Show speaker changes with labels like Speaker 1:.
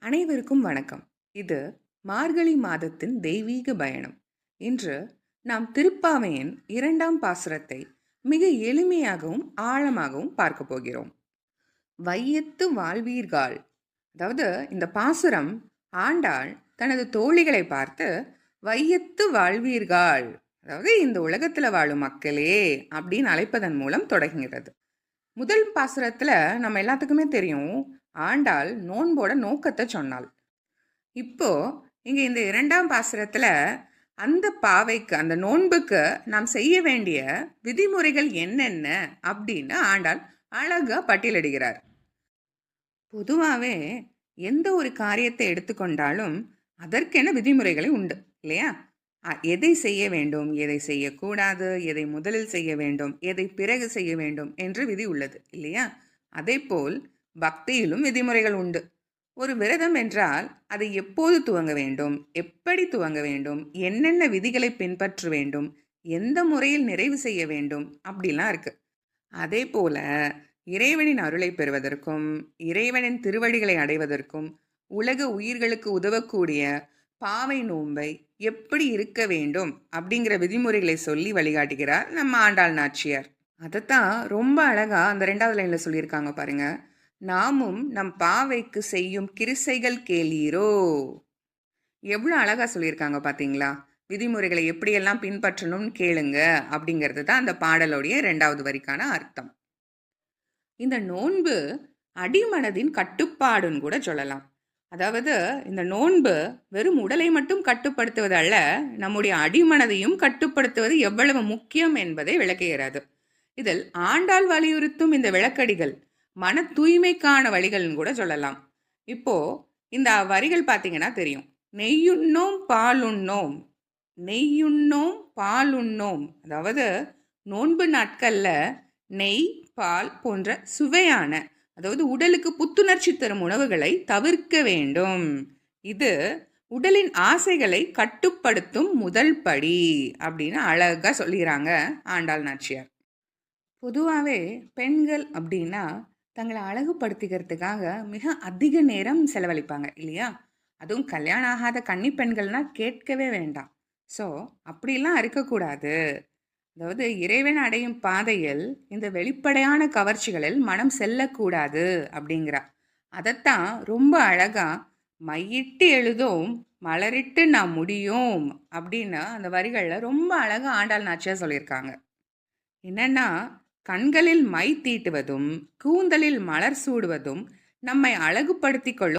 Speaker 1: அனைவருக்கும் வணக்கம். இது மார்கழி மாதத்தின் தெய்வீக பயணம். இன்று நாம் திருப்பாவையின் 2ஆம் பாசுரத்தை மிக எளிமையாகவும் ஆழமாகவும் பார்க்க போகிறோம். வையத்து வாழ்வீர்கள். அதாவது இந்த பாசுரம் ஆண்டாள் தனது தோழிகளை பார்த்து வையத்து வாழ்வீர்கள், அதாவது இந்த உலகத்தில் வாழும் மக்களே அப்படின்னு அழைப்பதன் மூலம் தொடங்குகிறது. முதல் பாசுரத்துல நம்ம எல்லாத்துக்குமே தெரியும், ஆண்டாள் நோன்போட நோக்கத்தை சொன்னாள். இப்போ இங்க இந்த 2ஆம் பாசுரத்துல அந்த பாவைக்கு, அந்த நோன்புக்கு நாம் செய்ய வேண்டிய விதிமுறைகள் என்னென்ன அப்படின்னு ஆண்டாள் அழகா பட்டியலிடுகிறார். பொதுவாகவே எந்த ஒரு காரியத்தை எடுத்துக்கொண்டாலும் அதற்கென விதிமுறைகளை உண்டு இல்லையா? எதை செய்ய வேண்டும், எதை செய்யக்கூடாது, எதை முதலில் செய்ய வேண்டும், எதை பிறகு செய்ய வேண்டும் என்று விதி உள்ளது இல்லையா? அதேபோல் பக்தியிலும் விதிமுறைகள் உண்டு. ஒரு விரதம் என்றால் அதை எப்போது துவங்க வேண்டும், எப்படி துவங்க வேண்டும், என்னென்ன விதிகளை பின்பற்ற வேண்டும், எந்த முறையில் நிறைவு செய்ய வேண்டும், அப்படிலாம் இருக்கு. அதே போல இறைவனின் அருளை பெறுவதற்கும் இறைவனின் திருவடிகளை அடைவதற்கும் உலக உயிர்களுக்கு உதவக்கூடிய பாவை நோன்பை எப்படி இருக்க வேண்டும் அப்படிங்கிற விதிமுறைகளை சொல்லி வழிகாட்டுகிறார் நம்ம ஆண்டாள் நாச்சியார். அதைத்தான் ரொம்ப அழகா அந்த 2வது லைன்ல சொல்லியிருக்காங்க பாருங்க. நாமும் நம் பாவைக்கு செய்யும் கிருசைகள் கேளீரோ. எவ்வளோ அழகா சொல்லியிருக்காங்க பார்த்தீங்களா? விதிமுறைகளை எப்படியெல்லாம் பின்பற்றணும்னு கேளுங்க அப்படிங்கிறது தான் அந்த பாடலுடைய 2வது வரிக்கான அர்த்தம். இந்த நோன்பு அடிமனதின் கட்டுப்பாடுன்னு கூட சொல்லலாம். அதாவது இந்த நோன்பு வெறும் உடலை மட்டும் கட்டுப்படுத்துவது அல்ல, நம்முடைய அடிமனதையும் கட்டுப்படுத்துவது எவ்வளவு முக்கியம் என்பதை விளக்குகிறது. இதில் ஆண்டாள் வலியுறுத்தும் இந்த விளக்கடிகள் மன தூய்மைக்கான வழிகள்னு கூட சொல்லலாம். இப்போ இந்த வரிகள் பார்த்தீங்கன்னா தெரியும். நெய்யுண்ணோம் பாலுண்ணோம், நெய்யுண்ணோம் பாலுண்ணோம். அதாவது நோன்பு நாட்கள்ல நெய், பால் போன்ற சுவையான, அதாவது உடலுக்கு புத்துணர்ச்சி தரும் உணவுகளை தவிர்க்க வேண்டும். இது உடலின் ஆசைகளை கட்டுப்படுத்தும் முதல் படி அப்படின்னு அழகா சொல்லிடுறாங்க ஆண்டாள் நாச்சியார். பொதுவாகவே பெண்கள் அப்படின்னா தங்களை அழகுபடுத்திக்கிறதுக்காக மிக அதிக நேரம் செலவழிப்பாங்க இல்லையா? அதுவும் கல்யாணம் ஆகாத கன்னி பெண்கள்னா கேட்கவே வேண்டாம். ஸோ அப்படிலாம் இருக்கக்கூடாது. அதாவது இறைவன் அடையும் பாதையில் இந்த வெளிப்படையான கவர்ச்சிகளில் மனம் செல்லக்கூடாது அப்படிங்கிறா. அதைத்தான் ரொம்ப அழகா மையிட்டு எழுதோம் மலரிட்டு நாம் முடியும் அப்படின்னு அந்த வரிகளில் ரொம்ப அழகா ஆண்டாள் நாச்சியார் சொல்லியிருக்காங்க. என்னன்னா, கண்களில் மை தீட்டுவதும் கூந்தலில் மலர் சூடுவதும் நம்மை அழகுபடுத்திக் கொள்ளும்